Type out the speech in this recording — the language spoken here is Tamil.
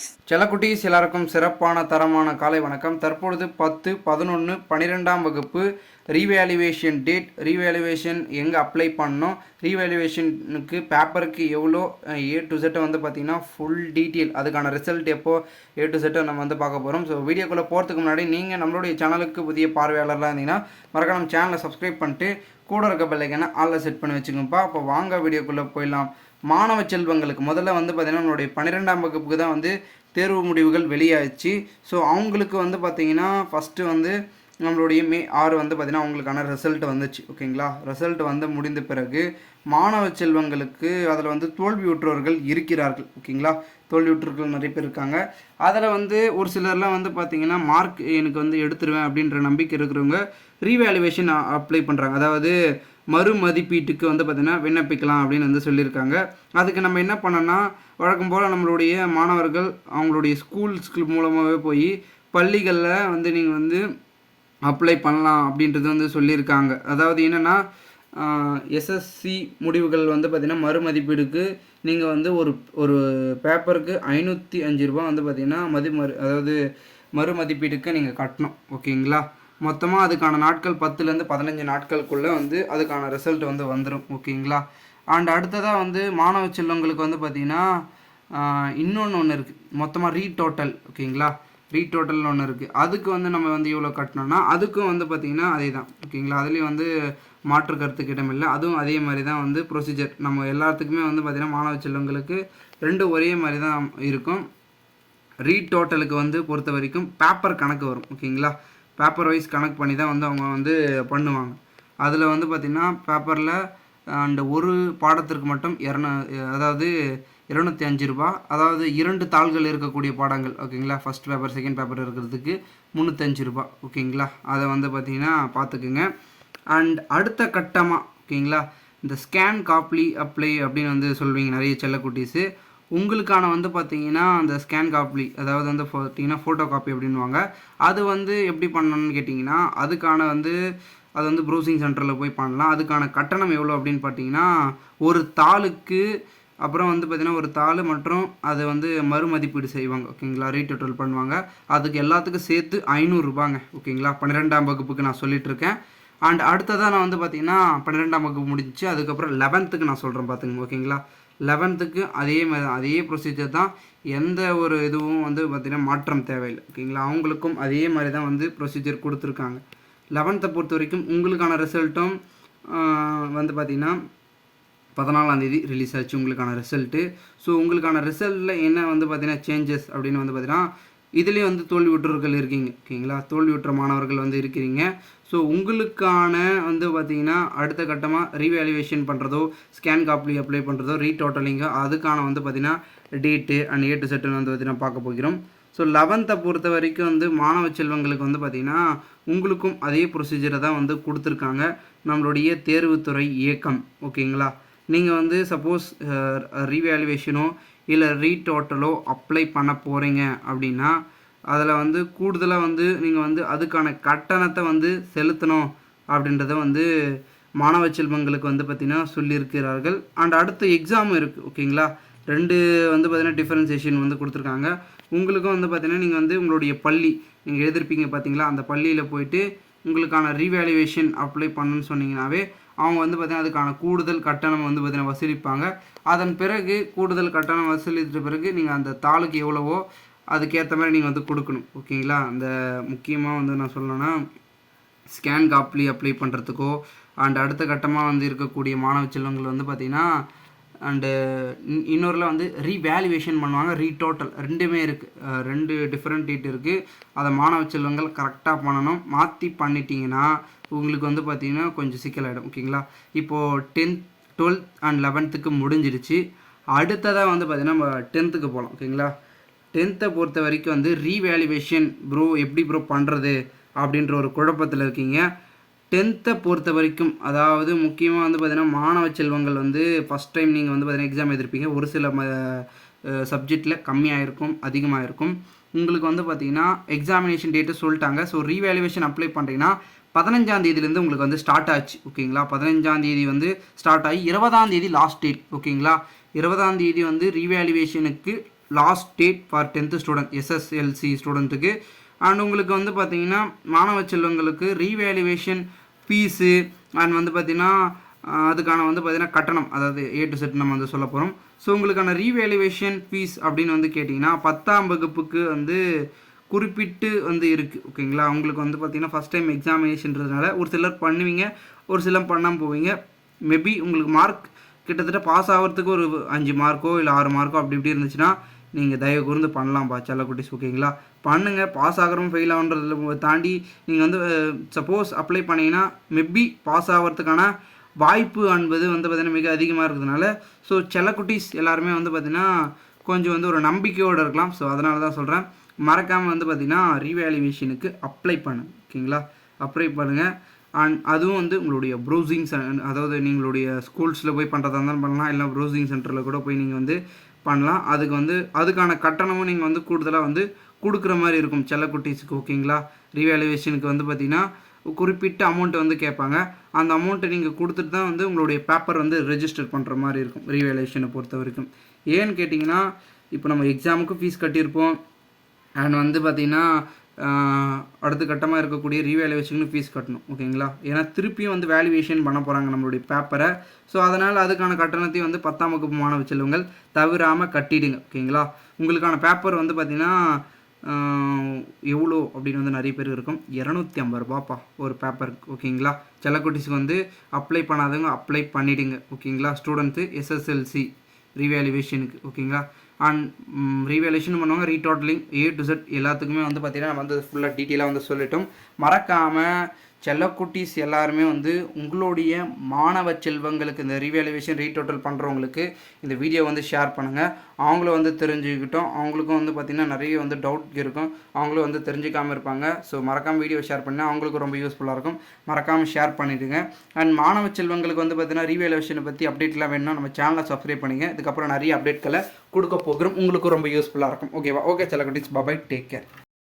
செல்லக்குட்டீஸ் எல்லாருக்கும் சிறப்பான தரமான காலை வணக்கம். தற்பொழுது 10, 11, 12ஆம் வகுப்பு ரீவேல்யூவேஷன் டேட், ரீவேல்யூவேஷன் எங்கே அப்ளை பண்ணணும், ரீவேல்யூவேஷனுக்கு பேப்பருக்கு எவ்வளோ A to Z வந்து பார்த்திங்கன்னா ஃபுல் டீட்டெயில், அதுக்கான ரிசல்ட் எப்போ A to Z நம்ம வந்து பார்க்க போகிறோம். ஸோ வீடியோக்குள்ளே போகிறதுக்கு முன்னாடி நீங்கள் நம்மளுடைய சேனலுக்கு புதிய பார்வையாளர்லாம் இருந்தீங்கன்னா மறக்காம நம்ம சேனலை சப்ஸ்கிரைப் பண்ணிட்டு கூட இருக்க பெல் ஐக்கானை ஆல்ல செட் பண்ணி வச்சுக்கோங்கப்பா. அப்போ வாங்க வீடியோக்குள்ளே போயிடலாம். மாணவ செல்வங்களுக்கு முதல்ல வந்து பார்த்திங்கன்னா நம்மளுடைய 12ஆம் வகுப்புக்கு தான் வந்து தேர்வு முடிவுகள் வெளியாகிடுச்சு. ஸோ அவங்களுக்கு வந்து பார்த்திங்கன்னா ஃபஸ்ட்டு வந்து நம்மளுடைய May 6 வந்து பார்த்திங்கன்னா அவங்களுக்கான ரிசல்ட் வந்துச்சு. ஓகேங்களா, ரிசல்ட் வந்து முடிந்த பிறகு மாணவ செல்வங்களுக்கு அதில் வந்து தோல்வியுற்றவர்கள் இருக்கிறார்கள். ஓகேங்களா, தோல்வியுற்றவர்கள் நிறைய பேர் இருக்காங்க. அதில் வந்து ஒரு சிலர்லாம் வந்து பார்த்திங்கன்னா மார்க் எனக்கு வந்து எடுத்துருவேன் அப்படின்ற நம்பிக்கை இருக்கிறவங்க ரீவேல்யூவேஷன் அப்ளை பண்ணுறாங்க. அதாவது மறு மதிப்பீட்டுக்கு வந்து பார்த்திங்கன்னா விண்ணப்பிக்கலாம் அப்படின்னு வந்து சொல்லியிருக்காங்க. அதுக்கு நம்ம என்ன பண்ணோன்னா, வழக்கம் போல் நம்மளுடைய மாணவர்கள் அவங்களுடைய ஸ்கூல்ஸ்க்கு மூலமாகவே போய் பள்ளிகளில் வந்து நீங்கள் வந்து அப்ளை பண்ணலாம் அப்படின்றது வந்து சொல்லியிருக்காங்க. அதாவது என்னென்னா, எஸ்எஸ்சி முடிவுகள் வந்து பார்த்திங்கன்னா மறு மதிப்பீடுக்கு நீங்கள் வந்து ஒரு பேப்பருக்கு 505 ரூபா வந்து பார்த்திங்கன்னா அதாவது மறு மதிப்பீடுக்கு நீங்கள் கட்டணும். ஓகேங்களா, மொத்தமாக அதுக்கான நாட்கள் 10லேருந்து 15 நாட்களுக்குள்ளே வந்து அதுக்கான ரிசல்ட் வந்து வந்துடும். ஓகேங்களா, அண்ட் அடுத்ததாக வந்து மாணவ செல்வங்களுக்கு வந்து பார்த்திங்கன்னா இன்னொன்று இருக்குது, மொத்தமாக ரீடோட்டல். ஓகேங்களா, ரீடோட்டல்னு ஒன்று இருக்குது. அதுக்கு வந்து நம்ம வந்து இவ்வளோ கட்டணும்னா அதுக்கும் வந்து பார்த்திங்கன்னா அதே தான். ஓகேங்களா, அதுலேயும் வந்து மாற்று கருத்துக்கு இடமில்லை. அதுவும் அதே மாதிரி தான் வந்து ப்ரொசீஜர். நம்ம எல்லாத்துக்குமே வந்து பார்த்திங்கன்னா மாணவ செல்வங்களுக்கு ரெண்டும் ஒரே மாதிரி தான் இருக்கும். ரீடோட்டலுக்கு வந்து பொறுத்த வரைக்கும் பேப்பர் கணக்கு வரும். ஓகேங்களா, பேப்பர் வைஸ் கணக்கு பண்ணி தான் வந்து அவங்க வந்து பண்ணுவாங்க. அதில் வந்து பார்த்திங்கன்னா பேப்பரில் அண்ட் ஒரு பாடத்திற்கு மட்டும் 205 ரூபா, அதாவது 2 தாள்கள் இருக்கக்கூடிய பாடங்கள். ஓகேங்களா, ஃபஸ்ட் பேப்பர் செகண்ட் பேப்பர் இருக்கிறதுக்கு 305 ரூபா. ஓகேங்களா, அதை வந்து பார்த்திங்கன்னா பார்த்துக்குங்க. அண்ட் அடுத்த கட்டமாக ஓகேங்களா, இந்த ஸ்கேன் காப்பி அப்ளை அப்படின்னு வந்து சொல்வீங்க நிறைய செல்லக்குட்டீஸு. உங்களுக்கான வந்து பார்த்திங்கன்னா அந்த ஸ்கேன் காப்பி, அதாவது வந்து பார்த்திங்கன்னா ஃபோட்டோ காப்பி அப்படின்வாங்க. அது வந்து எப்படி பண்ணணும்னு கேட்டிங்கன்னா, அதுக்கான வந்து அது வந்து ப்ரௌசிங் சென்டரில் போய் பண்ணலாம். அதுக்கான கட்டணம் எவ்வளோ அப்படின்னு பார்த்தீங்கன்னா, ஒரு தாளுக்கு அப்புறம் வந்து பார்த்திங்கன்னா ஒரு தாள் மற்றும் அதை வந்து மறுமதிப்பீடு செய்வாங்க. ஓகேங்களா, ரீடோட்டல் பண்ணுவாங்க. அதுக்கு எல்லாத்துக்கும் சேர்த்து 500 ரூபாங்க. ஓகேங்களா, 12ஆம் வகுப்புக்கு நான் சொல்லிகிட்ருக்கேன். அண்ட் அடுத்ததாக நான் வந்து பார்த்திங்கன்னா 12ஆம் வகுப்பு முடிஞ்சிச்சு. அதுக்கப்புறம் 11க்கு நான் சொல்கிறேன் பார்த்துங்க. ஓகேங்களா, 11க்கு அதே மாதிரி அதே ப்ரொசீஜர் தான், எந்த ஒரு இதுவும் வந்து பார்த்திங்கன்னா மாற்றம் தேவையில்லை. ஓகேங்களா, அவங்களுக்கும் அதே மாதிரி தான் வந்து ப்ரொசீஜர் கொடுத்துருக்காங்க. 11த்தை பொறுத்த வரைக்கும் உங்களுக்கான ரிசல்ட்டும் வந்து பார்த்திங்கன்னா 14ஆம் தேதி ரிலீஸ் ஆச்சு உங்களுக்கான ரிசல்ட்டு. ஸோ உங்களுக்கான ரிசல்ட்டில் என்ன வந்து பார்த்திங்கன்னா சேஞ்சஸ் அப்படின்னு வந்து பார்த்திங்கன்னா, இதுலேயே வந்து தோல்வியுற்றவர்கள் இருக்கீங்க. ஓகேங்களா, தோல்வியுற்ற மாணவர்கள் வந்து இருக்கிறீங்க. ஸோ உங்களுக்கான வந்து பார்த்திங்கன்னா அடுத்த கட்டமாக ரீவேல்யூவேஷன் பண்ணுறதோ, ஸ்கேன் காப்பி அப்ளை பண்ணுறதோ, ரீடோட்டலிங்கோ, அதுக்கான வந்து பார்த்திங்கன்னா date and A to Z வந்து பார்த்திங்கன்னா பார்க்க போகிறோம். ஸோ 11த்தை பொறுத்த வரைக்கும் வந்து மாணவ செல்வங்களுக்கு வந்து பார்த்திங்கன்னா உங்களுக்கும் அதே ப்ரொசீஜரை தான் வந்து கொடுத்துருக்காங்க நம்மளுடைய தேர்வுத்துறை இயக்கம். ஓகேங்களா, நீங்கள் வந்து சப்போஸ் ரீவேல்யூவேஷனோ இல்லை ரீடோட்டலோ அப்ளை பண்ண போகிறீங்க அப்படின்னா, அதில் வந்து கூடுதலாக வந்து நீங்கள் வந்து அதுக்கான கட்டணத்தை வந்து செலுத்தணும் அப்படின்றத வந்து மாணவ செல்வங்களுக்கு வந்து பார்த்திங்கன்னா சொல்லியிருக்கிறார்கள். அண்ட் அடுத்த எக்ஸாமும் இருக்குது. ஓகேங்களா, 2 வந்து பார்த்திங்கன்னா டிஃபரன்சியேஷன் வந்து கொடுத்துருக்காங்க. உங்களுக்கும் வந்து பார்த்திங்கன்னா நீங்கள் வந்து உங்களுடைய பள்ளி நீங்கள் எழுதிருப்பீங்க பார்த்தீங்களா, அந்த பள்ளியில் போயிட்டு உங்களுக்கான ரீவேல்யூவேஷன் அப்ளை பண்ணணுன்னு சொன்னீங்கன்னாவே அவங்க வந்து பார்த்திங்கன்னா அதுக்கான கூடுதல் கட்டணம் வந்து பார்த்திங்கன்னா வசூலிப்பாங்க. அதன் பிறகு கூடுதல் கட்டணம் வசூலித்த பிறகு நீங்கள் அந்த தாளுக்கு எவ்வளவோ அதுக்கேற்ற மாதிரி நீங்கள் வந்து கொடுக்கணும். ஓகேங்களா, அந்த முக்கியமாக வந்து நான் சொல்லணும்னா ஸ்கேன் காப்பி அப்ளை பண்ணுறதுக்கோ அண்ட் அடுத்த கட்டமாக வந்து இருக்கக்கூடிய மாணவ செல்வங்கள் வந்து பார்த்திங்கன்னா அண்டு இன்னொருல வந்து ரீவேல்யூவேஷன் பண்ணுவாங்க, ரீடோட்டல் ரெண்டுமே இருக்குது. 2 டிஃப்ரெண்ட் டேட் இருக்குது. அதை மாணவ செல்வங்கள் கரெக்டாக பண்ணணும். மாற்றி பண்ணிட்டீங்கன்னா உங்களுக்கு வந்து பார்த்திங்கன்னா கொஞ்சம் சிக்கலாகிடும். ஓகேங்களா, இப்போது 10th 12th அண்ட் 11த்துக்கு முடிஞ்சிடுச்சு. அடுத்ததாக வந்து பார்த்திங்கன்னா நம்ம 10த்துக்கு போகலாம். ஓகேங்களா, 10த்தை பொறுத்த வரைக்கும் வந்து ரீவேல்யூவேஷன் ப்ரோ எப்படி ப்ரோ பண்ணுறது அப்படின்ற ஒரு குழப்பத்தில் இருக்கீங்க. 10த்தை பொறுத்த வரைக்கும் அதாவது முக்கியமாக வந்து பார்த்திங்கன்னா மாணவ செல்வங்கள் வந்து ஃபஸ்ட் டைம் நீங்கள் வந்து பார்த்திங்கன்னா எக்ஸாம் எழுதிருப்பீங்க. ஒரு சில சப்ஜெக்டில் கம்மியாக இருக்கும், அதிகமாக இருக்கும். உங்களுக்கு வந்து பார்த்திங்கன்னா எக்ஸாமினேஷன் டேட்டு சொல்லிட்டாங்க. ஸோ ரீவேல்யூவேஷன் அப்ளை பண்ணுறீங்கன்னா 15ஆம் தேதியிலேருந்து உங்களுக்கு வந்து ஸ்டார்ட் ஆச்சு. ஓகேங்களா, 15ஆம் தேதி வந்து ஸ்டார்ட் ஆகி 20ஆம் தேதி லாஸ்ட் டேட். ஓகேங்களா, 20ஆம் தேதி வந்து ரீவேல்யூவேஷனுக்கு last date for 10th student SSLC ஸ்டூடெண்ட்டுக்கு. அண்ட் உங்களுக்கு வந்து பார்த்திங்கன்னா மாணவ செல்வங்களுக்கு ரீவேல்யூவேஷன் ஃபீஸு அண்ட் வந்து பார்த்திங்கன்னா அதுக்கான வந்து பார்த்திங்கன்னா கட்டணம், அதாவது A to Z நம்ம வந்து சொல்ல போகிறோம். ஸோ உங்களுக்கான ரீவேல்யூவேஷன் ஃபீஸ் அப்படின்னு வந்து கேட்டிங்கன்னா 10ஆம் வகுப்புக்கு வந்து குறிப்பிட்டு வந்து இருக்குது. ஓகேங்களா, உங்களுக்கு வந்து பார்த்திங்கன்னா ஃபஸ்ட் டைம் எக்ஸாமினேஷன்றதுனால ஒரு சிலர் பண்ணுவீங்க, ஒரு சிலர் பண்ணாமல் போவீங்க. மேபி உங்களுக்கு மார்க் கிட்டத்தட்ட பாஸ் ஆகிறதுக்கு ஒரு 5 மார்க்கோ இல்லை 6 மார்க்கோ அப்படி இப்படி இருந்துச்சுன்னா நீங்கள் தயவு கூர்ந்து பண்ணலாம்ப்பா செல்லக்குட்டிஸ். ஓகேங்களா, பண்ணுங்கள். பாஸ் ஆகிறோம் ஃபெயில் ஆகுன்றதில் தாண்டி நீங்கள் வந்து சப்போஸ் அப்ளை பண்ணிங்கன்னா மேபி பாஸ் ஆகிறதுக்கான வாய்ப்பு என்பது வந்து பார்த்திங்கன்னா மிக அதிகமாக இருக்கிறதுனால ஸோ செல்லக்குட்டிஸ் எல்லாருமே வந்து பார்த்திங்கன்னா கொஞ்சம் வந்து ஒரு நம்பிக்கையோடு இருக்கலாம். ஸோ அதனால தான் சொல்கிறேன், மறக்காமல் வந்து பார்த்திங்கன்னா ரீவேல்யூவேஷனுக்கு அப்ளை பண்ணுங்கள். ஓகேங்களா, அப்ளை பண்ணுங்கள். அண்ட் அதுவும் வந்து உங்களுடைய ப்ரௌசிங் அதாவது நீங்களுடைய ஸ்கூல்ஸில் போய் பண்ணுறதா இருந்தாலும் பண்ணலாம், இல்லை ப்ரௌசிங் சென்டரில் கூட போய் நீங்கள் வந்து பண்ணலாம். அதுக்கு வந்து அதுக்கான கட்டணமும் நீங்கள் வந்து கூடுதலாக வந்து கொடுக்குற மாதிரி இருக்கும் செல்லக்குட்டீஸுக்கு. ஓகேங்களா, ரீவேல்யூவேஷனுக்கு வந்து பார்த்திங்கன்னா குறிப்பிட்ட அமௌண்ட்டை வந்து கேட்பாங்க. அந்த அமௌண்ட்டை நீங்கள் கொடுத்துட்டு தான் வந்து உங்களுடைய பேப்பர் வந்து ரெஜிஸ்டர் பண்ணுற மாதிரி இருக்கும் ரீவேல்யூவேஷனை பொறுத்த வரைக்கும். ஏன்னு கேட்டிங்கன்னா இப்போ நம்ம எக்ஸாமுக்கும் ஃபீஸ் கட்டியிருப்போம் அண்ட் வந்து பார்த்திங்கன்னா அடுத்த கட்டமாக இருக்கக்கூடிய ரீவேல்யூவேஷனுக்கு ஃபீஸ் கட்டணும். ஓகேங்களா, ஏன்னா திருப்பியும் வந்து வேல்யூவேஷன் பண்ண போகிறாங்க நம்மளுடைய பேப்பரை. ஸோ அதனால் அதுக்கான கட்டணத்தையும் வந்து 10ஆம் வகுப்பு மாணவ செல்வங்கள் தவிராமல் கட்டிடுங்க. ஓகேங்களா, உங்களுக்கான பேப்பர் வந்து பார்த்திங்கன்னா எவ்வளோ அப்படின்னு வந்து நிறைய பேர் இருக்கும், 250 ரூபாப்பா ஒரு பேப்பருக்கு. ஓகேங்களா, செல்லக்குட்டிஸுக்கு வந்து அப்ளை பண்ணாதவங்க அப்ளை பண்ணிவிடுங்க. ஓகேங்களா, ஸ்டூடெண்ட்ஸு எஸ்எஸ்எல்சி ரீவேல்யூவேஷனுக்கு. ஓகேங்களா, அண்ட் ரீவேல்யூஷன் பண்ணுவாங்க, ரீடோட்டலிங் A to Z எல்லாத்துக்குமே வந்து பார்த்திங்கன்னா நம்ம வந்து ஃபுல்லாக டீட்டெயிலாக வந்து சொல்லிட்டோம். மறக்காமல் செல்லக்குட்டீஸ் எல்லாருமே வந்து உங்களுடைய மாணவ செல்வங்களுக்கு இந்த ரீவேல்யூவேஷன் ரீடோட்டல் பண்ணுறவங்களுக்கு இந்த வீடியோ வந்து ஷேர் பண்ணுங்கள். அவங்களும் வந்து தெரிஞ்சுக்கிட்டோம், அவங்களுக்கும் வந்து பார்த்திங்கன்னா நிறைய வந்து டவுட் இருக்கும், அவங்களும் வந்து தெரிஞ்சுக்காமல் இருப்பாங்க. ஸோ மறக்காமல் வீடியோ ஷேர் பண்ணால் அவங்களுக்கும் ரொம்ப யூஸ்ஃபுல்லாக இருக்கும். மறக்காமல் ஷேர் பண்ணிவிடுங்க. அண்ட் மாணவ செல்வங்களுக்கு வந்து பார்த்திங்கன்னா ரீவேல்யூவேஷனை பற்றி அப்டேட்லாம் வேணும்னா நம்ம சேனலை சப்ஸ்கிரைப் பண்ணிங்க. இதுக்கப்புறம் நிறைய அப்டேட்களை கொடுக்க போகிறோம், உங்களுக்கும் ரொம்ப யூஸ்ஃபுல்லாக இருக்கும். ஓகேவா? ஓகே செல்லக்குட்டீஸ், பாய், டேக் கேர்.